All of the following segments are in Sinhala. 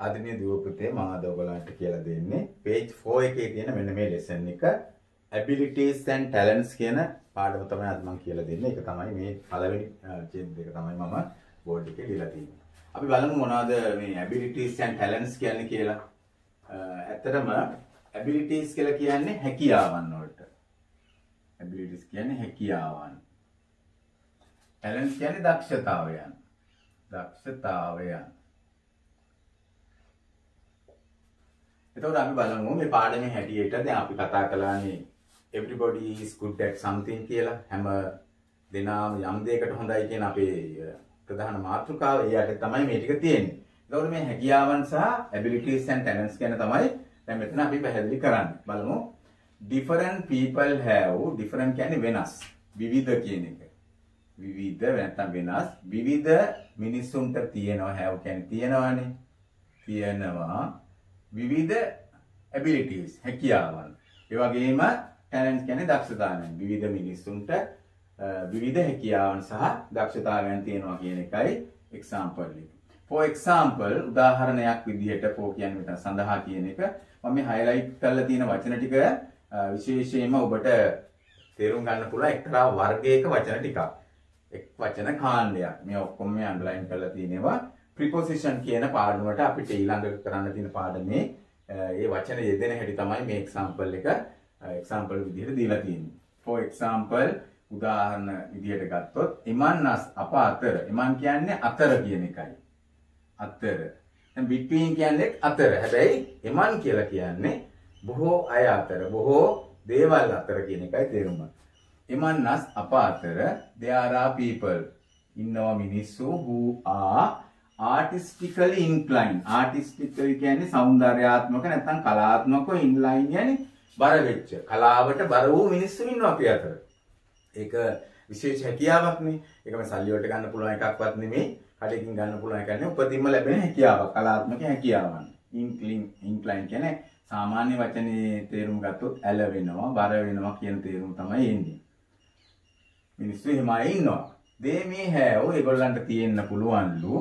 අදිනේ දුව පුතේ මාද ඔයගලන්ට කියලා දෙන්නේ page 4 එකේ තියෙන මෙන්න මේ lesson එක abilities and talents කියන පාඩම තමයි අද මම කියලා දෙන්නේ. ඒක තමයි මේ පළවෙනි චේන්ජ් එක තමයි මම බෝඩ් එකේ ලියලා තියෙන්නේ. අපි බලමු මොනවද මේ abilities and talents කියන්නේ කියලා. ඇත්තටම abilities කියලා කියන්නේ හැකියාවන් වලට. abilities කියන්නේ හැකියාවන්. talents කියන්නේ දක්ෂතාවයන්. දක්ෂතාවයන්. එතකොට අපි බලමු මේ පාඩමේ හැටියට දැන් අපි කතා කළානේ everybody is good at something කියලා. හැම දෙනාම යම් දෙයකට හොඳයි කියන අපේ ප්‍රධාන මාතෘකාව එයාට තමයි මේ ටික තියෙන්නේ. එතකොට මේ හැකියාවන් සහ abilities and talents කියන තමයි දැන් මෙතන අපි පැහැදිලි කරන්නේ. බලමු. different people have different කියන්නේ වෙනස්. විවිධ කියන එක. විවිධ නැත්නම් වෙනස්. විවිධ මිනිසුන්ට තියෙනවා have කියන්නේ තියෙනවානේ. තියෙනවා විවිධ abilities හැකියාවන්. ඒ වගේම talents කියන්නේ දක්ෂතාවයන්. විවිධ මිනිසුන්ට විවිධ හැකියාවන් සහ දක්ෂතාවයන් තියෙනවා කියන එකයි example එක. For example උදාහරණයක් විදිහට for කියන්නේ මෙතන සඳහා කියන එක මම මේ highlight කරලා තියෙන වචන ටික විශේෂයෙන්ම ඔබට තේරුම් ගන්න පුළුවන් එක්තරා වර්ගයක වචන ටිකක්. එක් වචන කාණ්ඩයක්. මේ ඔක්කොම මේ underline කරලා තියෙනවා. preposition කියන පාඩමට අපිට ඊළඟ කරන්න තියෙන පාඩමේ ඒ වචන යෙදෙන හැටි තමයි මේ example එක example විදිහට දීලා තියෙන්නේ. For example උදාහරණ විදිහට ගත්තොත් එමන්ස් අප අතර. එමන් කියන්නේ අතර කියන එකයි. අතර. දැන් between කියන්නේ අතර. හැබැයි එමන් කියලා කියන්නේ බොහෝ අය අතර, බොහෝ දේවල් අතර කියන එකයි තේරුම. එමන්ස් අප අතර there are people ඉන්නවා මිනිස්සු who are artistically inclined. artistically කියන්නේ సౌందర్యාත්මක නැත්නම් කලාත්මක inclined කියන්නේ බර වෙච්ච. කලාවට බර වූ මිනිස්සු ඉන්නවා අපි අතර. ඒක විශේෂ හැකියාවක් නේ. ඒක මේ සල්ලි වලට ගන්න පුළුවන් එකක්වත් නෙමෙයි. කඩේකින් ගන්න පුළුවන් එකක් නෙමෙයි. උපතින්ම ලැබෙන හැකියාවක්. කලාත්මක හැකියාවන්. inclined කියන්නේ සාමාන්‍ය වචනේ තේරුම් ගත්තොත් ඇල වෙනවා, බර වෙනවා කියන තේරුම තමයි එන්නේ. මිනිස්සු හිමයි ඉන්නවා. they may have ඒගොල්ලන්ට තියෙන්න පුළුවන්ලු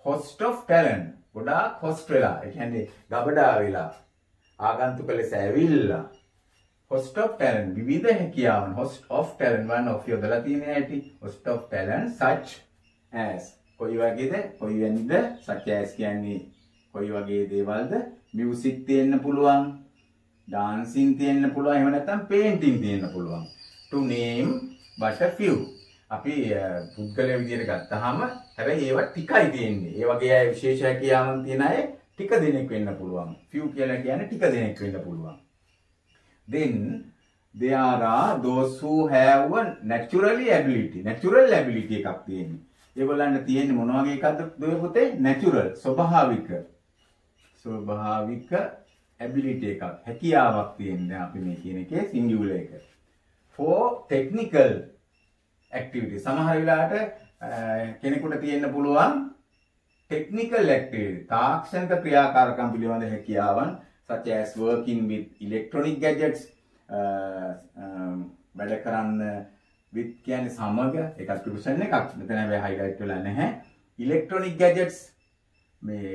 host of talent. ගොඩාක් host වෙලා. ඒ කියන්නේ ගබඩා වෙලා. ආගන්තුක ලෙස ඇවිල්ලා. host of talent විවිධ හැකියාවන්. host of talent one of යොදලා තියෙන හැටි. host of talent such as කොයි වගේද? කොයි වෙනිද? such as කියන්නේ කොයි වගේ දේවල්ද? music තියෙන්න පුළුවන්. dancing තියෙන්න පුළුවන්. එහෙම නැත්නම් painting තියෙන්න පුළුවන්. to name but a few. අපි පුද්ගලයා විදියට ගත්තාම හැබැයි ඒවා ටිකයි තියෙන්නේ. ඒ වගේ අය විශේෂ හැකියාවන් තියෙන අය ටික දෙනෙක් වෙන්න පුළුවන්. few කියලා කියන්නේ ටික දෙනෙක් වෙන්න පුළුවන්. Then there are those who have a naturally ability. natural ability එකක් තියෙන්නේ. ඒගොල්ලන්ට තියෙන්නේ මොන වගේ එකක්ද දුවේ පුතේ? natural ස්වභාවික. ස්වභාවික ability එකක්. හැකියාවක් තියෙනවා අපි මේ කියන එකේ singular එක. For technical activity. සමහර වෙලාවට කෙනෙකුට තියෙන්න පුළුවන් technical activity. තාක්ෂණික ක්‍රියාකාරකම් පිළිබඳ හැකියාවන් such as working with electronic gadgets. වැඩ කරන්න with කියන්නේ සමග ඒකත් ප්‍රොෆෙෂන් එකක්. මෙතන හැබැයි highlight වෙලා නැහැ. electronic gadgets මේ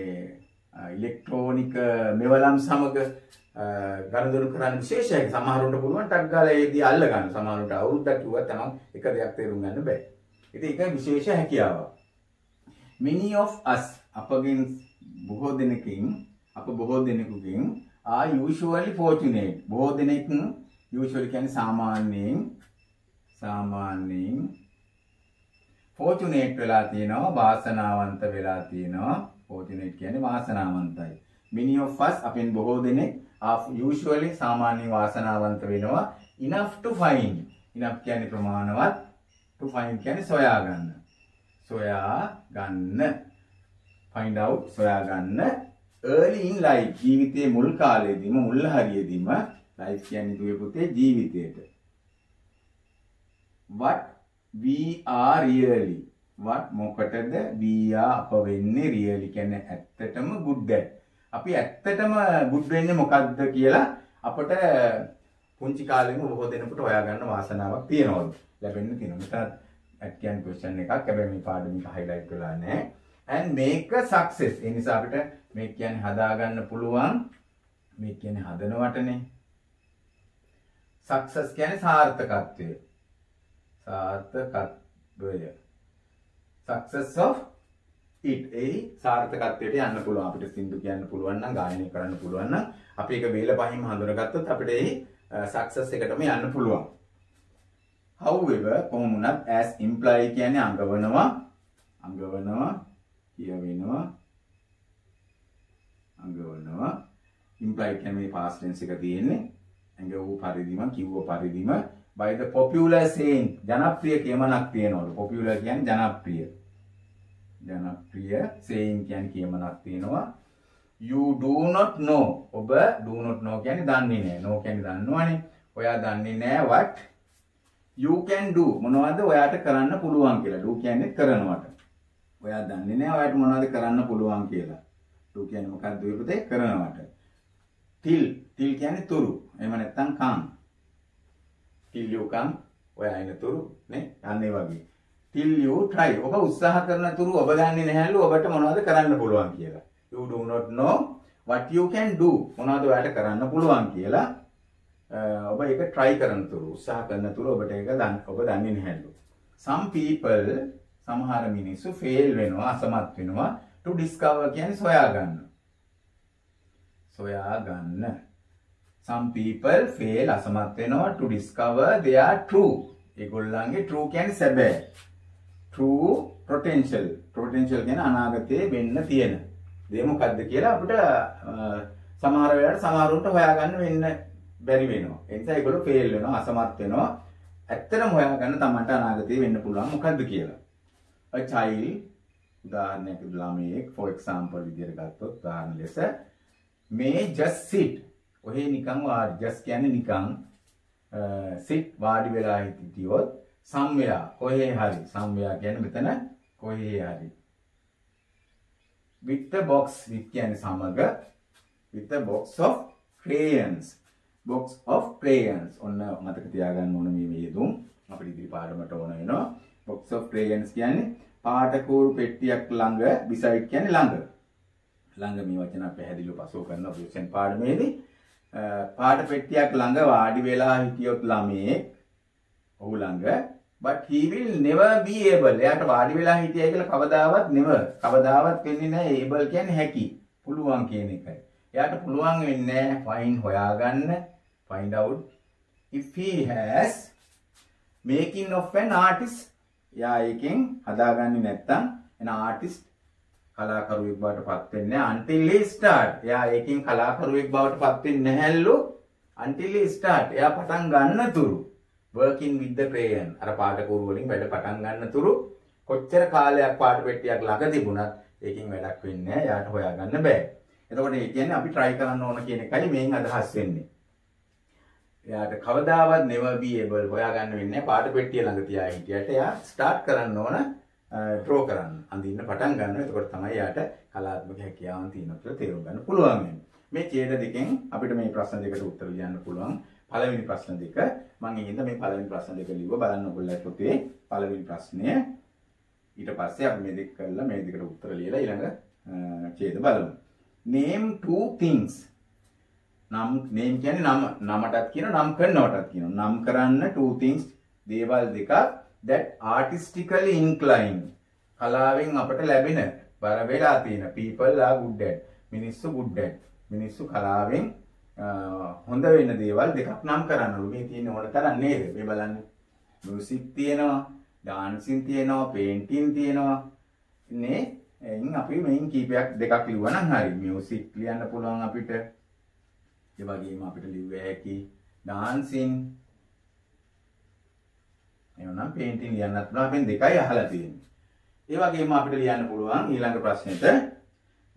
ඉලෙක්ට්‍රොනික මෙවලම් සමග ගනුදෙනු කරන්න විශේෂයි. සමහරවිට පුළුවන් ටක් ගාලා ඒදී අල්ල ගන්න. සමහරවිට අවුරුද්දක් කිව්වත් තමයි එක දෙයක් තේරුම් ගන්න බෑ. ඉතින් ඒක විශේෂ හැකියාවක්. many of us අපගෙන් බොහෝ දෙනෙකුගෙන් are usually fortunate. බොහෝ දෙනෙක් usually කියන්නේ සාමාන්‍යයෙන් fortunate වෙලා තියෙනවා, වාසනාවන්ත වෙලා තියෙනවා. fortunate කියන්නේ වාසනාවන්තයි. many of us අපෙන් බොහෝ දෙනෙක් are usually සාමාන්‍යයෙන් වාසනාවන්ත වෙනවා. enough to find. enough කියන්නේ ප්‍රමාණවත්. to find කියන්නේ සොයා ගන්න. find out සොයා ගන්න. early in life ජීවිතයේ මුල් කාලයේදීම මුල් හරියේදීම life කියන්නේ දුවේ පුතේ ජීවිතයට. what we are really. what මොකටද we are අප වෙන්නේ really කියන්නේ ඇත්තටම good at. අපි ඇත්තටම good වෙන්නේ මොකද්ද කියලා අපට පුංචි කාලෙම බොහෝ දෙනෙකුට හොයාගන්න වාසනාවක් තියෙනවා. ලැබෙන්න තියෙනවා. මෙතන at කියන්නේ question එකක්. හැබැයි මේ පාඩමේ highlight කරලා නැහැ. and make a success. ඒ නිසා අපිට මේක කියන්නේ හදා ගන්න පුළුවන්. මේක කියන්නේ හදනවටනේ. success කියන්නේ සාර්ථකත්වය. සාර්ථකත්වය. success of it. ඒ සාර්ථකත්වයට යන්න පුළුවන්. අපිට සින්දු කියන්න පුළුවන් නම් ගායනය කරන්න පුළුවන් නම් අපි ඒක වේල පහින්ම හඳුනගත්තොත් අපිට ඒ success එකටම යන්න පුළුවන්. However, කොහොම වුණත් as imply කියන්නේ අඟවනවා කියවෙනවා අඟවනවා. imply කියන්නේ මේ past tense එක තියෙන්නේ අඟවූ පරිදිම කිව්ව පරිදිම by the popular saying ජනප්‍රිය කියමනක් තියෙනවලු. popular කියන්නේ ජනප්‍රිය saying කියන්නේ කියමනක් තියෙනවා. you do not know. ඔබ do not know කියන්නේ දන්නේ නැහැ. no කියන්නේ දන්නවනේ. ඔයා දන්නේ නැහැ what you can do. මොනවද ඔයාට කරන්න පුළුවන් කියලා. do කියන්නේ කරනවට. ඔයා දන්නේ නැහැ ඔයාට මොනවද කරන්න පුළුවන් කියලා. do කියන්නේ මොකක්ද පුතේ? කරනවට. till කියන්නේ තුරු. එහෙම නැත්නම් come. till you come ඔයා එන තුරු නේ යන්නේ වගේ. till you try. ඔබ උත්සාහ කරන තුරු ඔබ දන්නේ නැහැලු ඔබට මොනවද කරන්න පුළුවන් කියලා. you do not know what you can do. මොනවද ඔයාට කරන්න පුළුවන් කියලා. ඔබ ඒක try කරන තුරු උත්සාහ කරන තුරු ඔබට ඒක ඔබ දන්නේ නැහැලු. some people සමහර මිනිස්සු fail වෙනවා අසමත් වෙනවා to discover කියන්නේ සොයාගන්න. some people fail අසමත් වෙනවා to discover their true. ඒගොල්ලන්ගේ true කියන්නේ සැබෑ. true potential කියන්නේ අනාගතයේ වෙන්න තියෙන දේ මොකද්ද කියලා අපිට සමහර වෙලාවට සමහරුන්ට හොයාගන්න වෙන්න බැරි වෙනවා. ඒ නිසා ඒගොල්ලෝ fail වෙනවා අසමත් වෙනවා. ඇත්තටම හොයාගන්න තමන්ට අනාගතයේ වෙන්න පුළුවන් මොකද්ද කියලා. a child උදාහරණයක් ළමයෙක් for example විදියට ගත්තොත් උදාහරණ ලෙස may just sit. ඔහේ නිකන් වාඩි just කියන්නේ නිකන් sit වාඩි වෙලා හිටියොත් somewhere කොහේ හරි somewhere කියන්නේ මෙතන කොහේ හරි with the box with කියන්නේ සමග with the box of crayons ඔන්න මතක තියාගන්න ඕන මේ යෙදුම් අපිට ඉදිරි පාඩමට ඕන වෙනවා. box of crayons කියන්නේ පාටකෝරු පෙට්ටියක් ළඟ beside කියන්නේ ළඟ මේ වචන පැහැදිලිව පසුව කරන ඔපියුෂන් පාඩමේදී පාට පෙට්ටියක් ළඟ වාඩි වෙලා හිටියොත් ළමයේ ඔහු ළඟ but he will never be able. එයාට වාඩි වෙලා හිටියයි කියලා කවදාවත් වෙන්නේ නැහැ. able කියන්නේ හැකි පුළුවන් කියන එකයි. එයාට පුළුවන් වෙන්නේ නැහැ find out if he has making of an artist. එයා එකෙන් හදාගන්නේ නැත්තම් an artist කලාකරුවෙක් බවට පත් වෙන්නේ නැහැ until he start. එයා එකෙන් කලාකරුවෙක් බවට පත් වෙන්නේ නැහැලු until he start. එයා පටන් ගන්න තුරු working with the crayon. අර පාටකෝරු වලින් වැඩ පටන් ගන්න තුරු කොච්චර කාලයක් පාට පෙට්ටියක් ළඟ තිබුණත් ඒකෙන් වැඩක් වෙන්නේ නැහැ. එයාට හොයාගන්න බෑ. එතකොට ඒ කියන්නේ අපි try කරන්න ඕන කියන එකයි මේන් අදහස් වෙන්නේ. එයාට කවදාවත් never be able හොයාගන්න වෙන්නේ නැහැ. පාට පෙට්ටිය ළඟ තියා හිටියට එයා start කරන්න ඕන draw කරන්න. අඳින්න පටන් ගන්නවා. එතකොට තමයි එයාට කලාත්මක හැකියාවන් තියෙනවා කියලා තේරුම් ගන්න පුළුවන් වෙන්නේ. මේ ඡේද දෙකෙන් අපිට මේ ප්‍රශ්න දෙකට උත්තර ලියන්න පුළුවන්. පළවෙනි ප්‍රශ්න දෙක මම ඉතින් මේ පළවෙනි ප්‍රශ්න දෙක ලිව්ව බලන්න ඔයගොල්ලෝ පොතේ පළවෙනි ප්‍රශ්නය ඊට පස්සේ අපි මේ දෙක කරලා මේ දෙකට උත්තර ලියලා ඊළඟ ඡේද බලමු. name two things. name කියන්නේ නමටත් කියනවා නම් කරනවටත් කියනවා. නම් කරන්න two things දේවල් දෙකක් that artistically inclined. කලාවෙන් අපට ලැබෙන බර වෙලා තියෙන people are good at. මිනිස්සු good at. මිනිස්සු කලාවෙන් හොඳ වෙන දේවල් දෙකක් නම් කරන්නලු. මේ තියෙන ඕන තරම් නේද? මේ බලන්න. මියුසික් තියෙනවා, ඩාන්සින් තියෙනවා, පේන්ටින් තියෙනවා. නේ? එයින් අපි මේන් කීපයක් දෙකක් ලිව්වා නම් හරි. මියුසික් ලියන්න පුළුවන් අපිට. ඒ වගේම අපිට ලිව්ව හැකි ඩාන්සින්. එවනම් පේන්ටින් ලියන්නත් පුළුවන්. අපෙන් දෙකයි අහලා තියෙන්නේ. ඒ වගේම අපිට ලියන්න පුළුවන් ඊළඟ ප්‍රශ්නෙට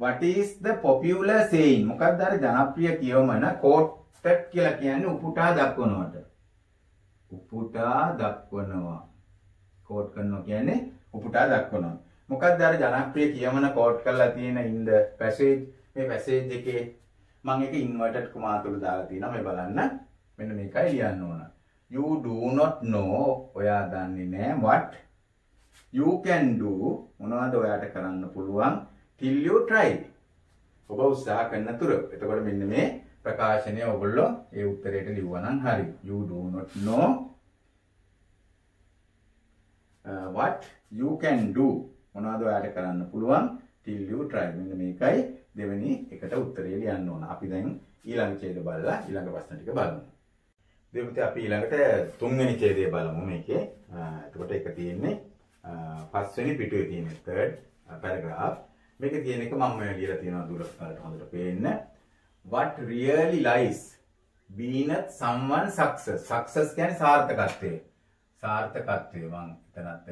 what is the popular saying? මොකක්ද අර ජනප්‍රිය කියවමන quoted කියලා කියන්නේ උපුටා දක්වනවට. quote කරනවා කියන්නේ උපුටා දක්වනවා. මොකක්ද අර ජනප්‍රිය කියවමන quote කරලා තියෙන in the passage මේ passage එකේ මම ඒක inverted comma තුල දාලා තියෙනවා මේ බලන්න. මෙන්න මේකයි ලියන්න ඕන. You do not know ඔයා දන්නේ නැහැ what you can do මොනවද ඔයාට කරන්න පුළුවන් till you try. ඔබ උත්සාහ කරන තුරු. එතකොට මෙන්න මේ ප්‍රකාශනය ඔයගොල්ලෝ ඒ උත්තරයට ලිව්වා නම් හරි. You do not know what you can do. මොනවද ඔයාට කරන්න පුළුවන් till you try. මෙන්න මේකයි දෙවෙනි එකට උත්තරය ලියන්න ඕන. අපි දැන් ඊළඟ ඡේද බලලා ඊළඟ ප්‍රශ්න ටික බලමු. දෙවියන්ට අපි ඊළඟට තුන්වෙනි ඡේදය බලමු මේකේ. එතකොට එක තියෙන්නේ පස්වෙනි පිටුවේ තියෙන third paragraph. මේකේ තියෙන එක මම ලියලා තියෙනවා දුරට හොඳට පේන්න. What really lies beneath someone's success. Success කියන්නේ සාර්ථකත්වය. සාර්ථකත්වය මම එතනත්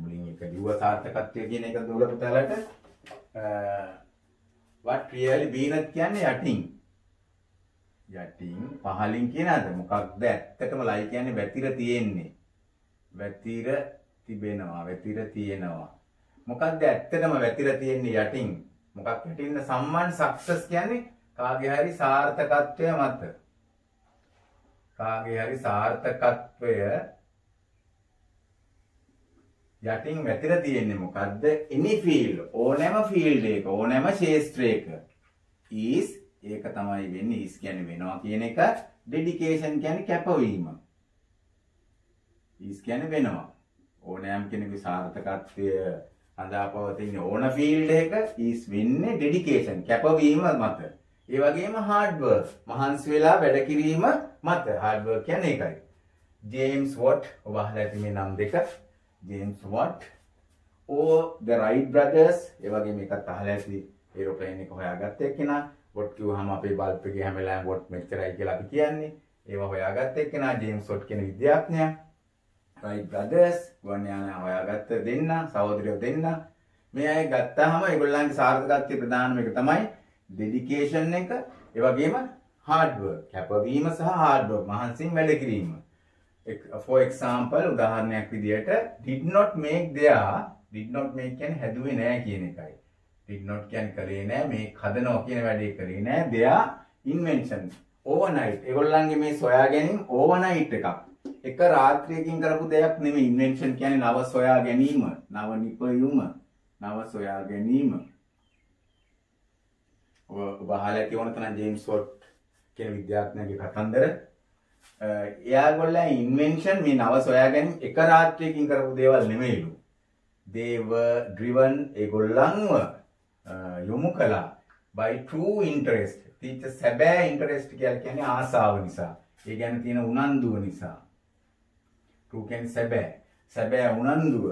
මුලින් එක ලිව්වා සාර්ථකත්වය කියන එක දුරට පුතාලට. What really beneath කියන්නේ යටින්. යටින් පහලින් කියනද මොකක්ද ඇත්තටම ලයි කියන්නේ වැතිර තියෙන්නේ. වැතිර තිබෙනවා, වැතිර තියෙනවා. මොකක්ද ඇත්තටම වැතිර තියෙන්නේ යටින්? මොකක් යටින්ද? සම්මන් සක්සස් කියන්නේ කාගේ හරි සාර්ථකත්වය මත. කාගේ හරි සාර්ථකත්වය යටින් වැතිර තියෙන්නේ මොකද්ද? any field, ඕනෑම field එක, ඕනෑම ක්ෂේත්‍රයක is ඒක තමයි වෙන්නේ. is කියන්නේ වෙනවා කියන එක. dedication කියන්නේ කැපවීම. is කියන්නේ වෙනවා. ඕනෑම කෙනෙකුගේ සාර්ථකත්වය හදාපවතින ඕන ෆීල්ඩ් එක is වෙන්නේ dedication කැපවීම මත. ඒ වගේම hard work මහන්සි වෙලා වැඩ කිරීම මත. hard work කියන්නේ ඒකයි. James Watt ඔබ අහලා ඇති මේ නම් දෙක. James Watt or the Wright brothers ඒ වගේ මේකත් අහලා ඇති ඒරෝප්ලේන් එක හොයාගත්ත එක්කෙනා. Watt කිව්වහම අපේ බල්බ් එකේ හැම වෙලාවෙම Watt මෙච්චරයි කියලා අපි කියන්නේ. ඒවා හොයාගත්ත එක්කෙනා James Watt කියන විද්‍යාඥයා. Wright brothers ගුවන් යාන හොයාගත්ත දෙන්න සහෝදරයෝ දෙන්න. මේ අය ගත්තාම ඒගොල්ලන්ගේ සාර්ථකත්වයේ ප්‍රධානම එක තමයි dedication එක. ඒ වගේම hard work කැපවීම සහ hard work මහන්සියෙන් වැඩ කිරීම. For example උදාහරණයක් විදියට did not make කියන්නේ හැදුවේ නෑ කියන එකයි. did not කියන්නේ කරේ නෑ මේ හදනවා කියන වැඩේ කරේ නෑ. their invention overnight ඒගොල්ලන්ගේ මේ සොයා ගැනීම overnight එකක්. එක රාත්‍රියකින් කරපු දෙයක් නෙමෙයි. ඉන්වෙන්ෂන් කියන්නේ නව සොයා ගැනීම, නව නිපැයුම, නව සොයා ගැනීම. ඔබ අහලා ඇති වුණ තන ජේම්ස් වොට් කියන විද්‍යාඥයාගේ කතන්දර. එයාගොල්ලන් ඉන්වෙන්ෂන් මේ නව සොයා ගැනීම එක රාත්‍රියකින් කරපු දේවල් නෙමෙයිලු. they were driven ඒගොල්ලන්ව යොමු කළා by true interest. teacher සැබෑ interest කියලා කියන්නේ ආසාව නිසා. ඒ කියන්නේ තියෙන උනන්දුව නිසා. true කියන්නේ සැබෑ. සැබෑ උනන්දුව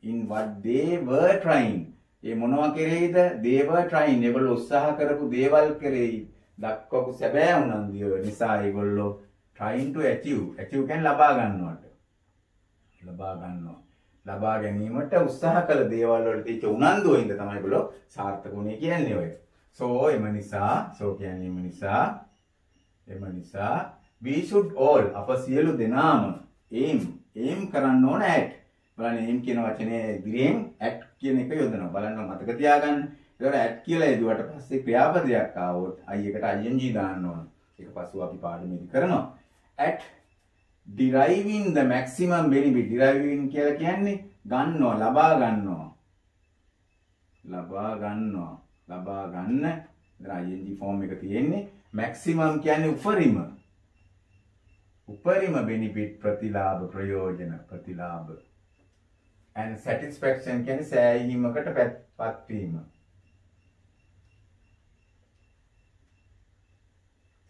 in what they were trying. ඒ මොනවා කෙරෙහිද? they were trying. ඒගොල්ලෝ උත්සාහ කරපු දේවල් කෙරෙහි දක්වපු සැබෑ උනන්දුව නිසා ඒගොල්ලෝ trying to achieve. achieve කියන්නේ ලබා ගන්නවට. ලබා ගන්නවා. ලබා ගැනීමට උත්සාහ කළ දේවල් වලට තියෙච්ච උනන්දුවින්ද තමයි ඒගොල්ලෝ සාර්ථක වුණේ කියන්නේ ඔය. so එම නිසා we should all අප සියලු දෙනාම aim කරන්න ඕන at. බලන්න aim කියන වචනේ ඉදිරියෙන් at කියන එක යොදනවා. බලන්න මතක තියාගන්න. ඒකට at කියලා යදුවට පස්සේ ක්‍රියාපදයක් ආවොත් I එකට ing දාන්න ඕන. ඒක පස්සුව අපි පාඩමේදී කරනවා. at deriving the maximum benefit. deriving කියලා කියන්නේ ගන්නවා, ලබා ගන්නවා. ලබා ගන්න. දැන් ing form එක තියෙන්නේ. maximum කියන්නේ උපරිම benefit ප්‍රතිලාභ ප්‍රයෝජන ප්‍රතිලාභ. and satisfaction කියන්නේ සෑහීමකට පත්වීම.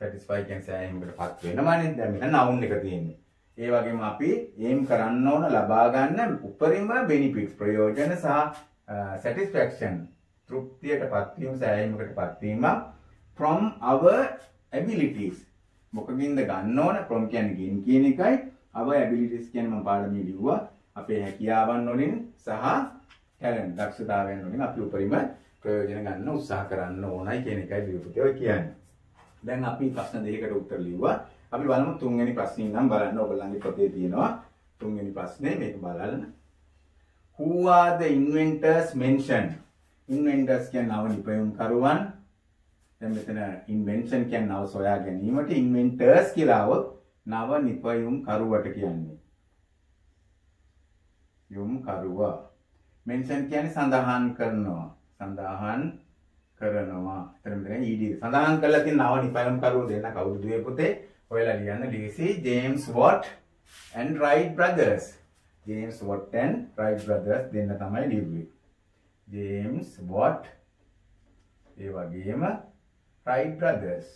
satisfy කියන්නේ සෑහීමකට පත් වෙනවනේ. දැන් මෙතන noun එක තියෙන්නේ. ඒ වගේම අපි aim කරන්න ඕන ලබා ගන්න උපරිම benefit ප්‍රයෝජන සහ satisfaction තෘප්තියට පත්වීම සෑහීමකට පත්වීම from our abilities. මොකකින්ද ගන්න ඕන? from කියන්නේ ගින් කියන එකයි. our abilities කියන්නේ මම පාඩමේ ලිව්වා. අපේ හැකියාවන් වලින් සහ talent දක්ෂතාවයන් වලින් අපි උපරිම ප්‍රයෝජන ගන්න උත්සාහ කරන්න ඕනයි කියන එකයි දීපුතේ ඔය කියන්නේ. දැන් අපි ප්‍රශ්න දෙකකට උත්තර ලිව්වා. අපි බලමු තුන්වෙනි ප්‍රශ්نين නම් බලන්න ඔයගොල්ලන්ගේ පොතේ තියෙනවා. තුන්වෙනි ප්‍රශ්නේ මේක බලන්න. Who are the inventors mentioned? Inventors කියන්නේ නව නිපැයුම්කරුවන්. දැන් මෙතන invention කියන්නේ නව සොයා ගැනීමට, inventors කියලා આવොත් නව නිපැයුම්කරුවට කියන්නේ. යොමුකරුවා. mention කියන්නේ සඳහන් කරනවා. සඳහන් කරනවා. එතන මෙතන ed සඳහන් කරලා තියෙන නව නිපැයුම් කරුවෝ දෙන්න කවුද දුවේ පුතේ? ඔයාලා ලියන්න DC James Watt and Wright brothers. James Watt and Wright brothers දෙන්න තමයි ලියුවේ. James Watt ඒ වගේම Wright brothers.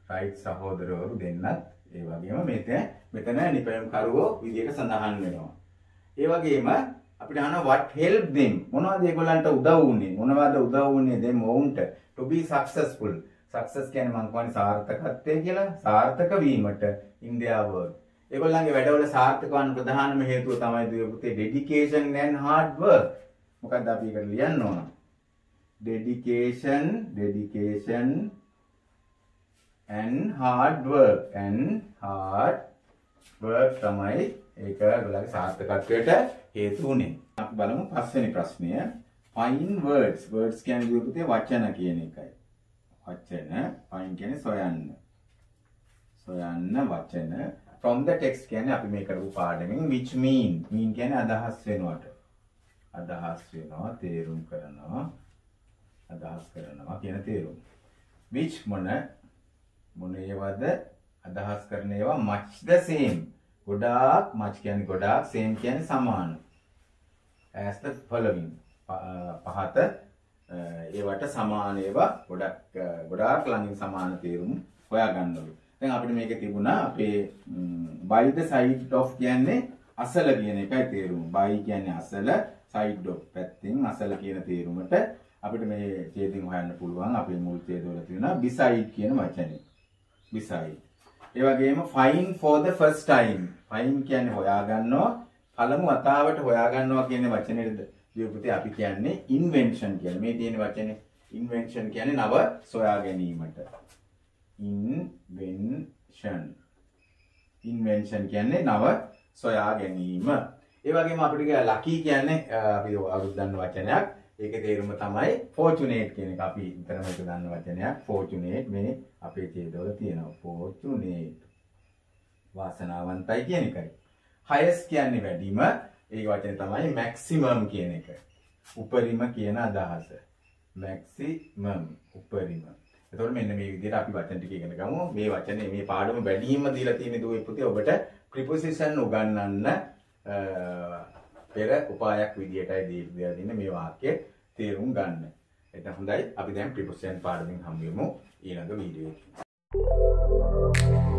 Wright සහෝදරවරු දෙන්නත් ඒ වගේම මෙතන නිපැයුම් කරුවෝ විදියට සඳහන් වෙනවා. ඒ වගේම අපිට අහනවා what help them මොනවද ඒගොල්ලන්ට උදව් වුනේ? මොනවද උදව් වුනේ them වුන්ට to be successful. success කියන්නේ මම කියන්නේ සාර්ථකත්වය කියලා. සාර්ථක වීමට in their work. ඒගොල්ලන්ගේ වැඩවල සාර්ථක වන්න ප්‍රධානම හේතුව තමයි දුවේ පුතේ dedication and hard work. මොකක්ද අපි ඒකට ලියන්න ඕන? dedication and hard work තමයි ඒක ඔයගොල්ලන්ගේ සාර්ථකත්වයට හේතු උනේ. අපි බලමු පස්වෙනි ප්‍රශ්නය. find words. words කියන්නේ දුවේ පුතේ වචන කියන එකයි. වචන find කියන්නේ සොයන්න වචන. from the text කියන්නේ අපි මේ කරපු පාඩමෙන් which mean කියන්නේ අදහස් වෙනවට. තේරුම් කරනවා. අදහස් කරනවා කියන තේරුම. which මොන ඒවාද අදහස් කරන ඒවා much the same. ගොඩාක් much කියන්නේ ගොඩාක් same කියන්නේ සමාන. as the following පහත ඒවට සමාන ඒවා ගොඩාක් ළඟින් සමාන තේරුම් හොයාගන්නලු. දැන් අපිට මේක තිබුණා අපේ by the side of කියන්නේ අසල කියන එකයි තේරුම. by කියන්නේ අසල, side of පැත්තෙන් අසල කියන තේරුමට අපිට මේ ඡේදයෙන් හොයන්න පුළුවන්. අපේ මුල් ඡේදවල තියෙනවා beside කියන වචනේ. beside. ඒ වගේම find for the first time. find කියන්නේ හොයාගන්නවා. පළමු වතාවට හොයාගන්නවා කියන වචනේද විපෘති අපි කියන්නේ invention කියලා. මේ තියෙන වචනේ invention කියන්නේ නව සොයා ගැනීමට. invention කියන්නේ නව සොයා ගැනීම. ඒ වගේම අපිට lucky කියන්නේ අපි අවුරුද්ද ගන්න වචනයක්. ඒකේ තේරුම තමයි fortunate කියන එක. අපි විතරම එක ගන්න වචනයක්. fortunate මේ අපේ ඡේදවල තියෙනවා. fortunate වාසනාවන්තයි කියන එකයි. highest කියන්නේ වැඩිම. ඒ වචනේ තමයි maximum කියන එක. උපරිම කියන අදහස. maximum උපරිම. එතකොට මෙන්න මේ විදිහට අපි වචන ටික ඉගෙන ගමු. මේ වචනේ මේ පාඩම වැඩිම දීලා තියෙන දුවේ පුතේ ඔබට preposition උගන්වන්න පෙර උපායක් විදියටයි දීලා දෙන්නේ මේ වාක්‍ය තේරුම් ගන්න. එතන හොඳයි. අපි දැන් preposition පාඩමින් හම්බෙමු ඊළඟ වීඩියෝ එකේ.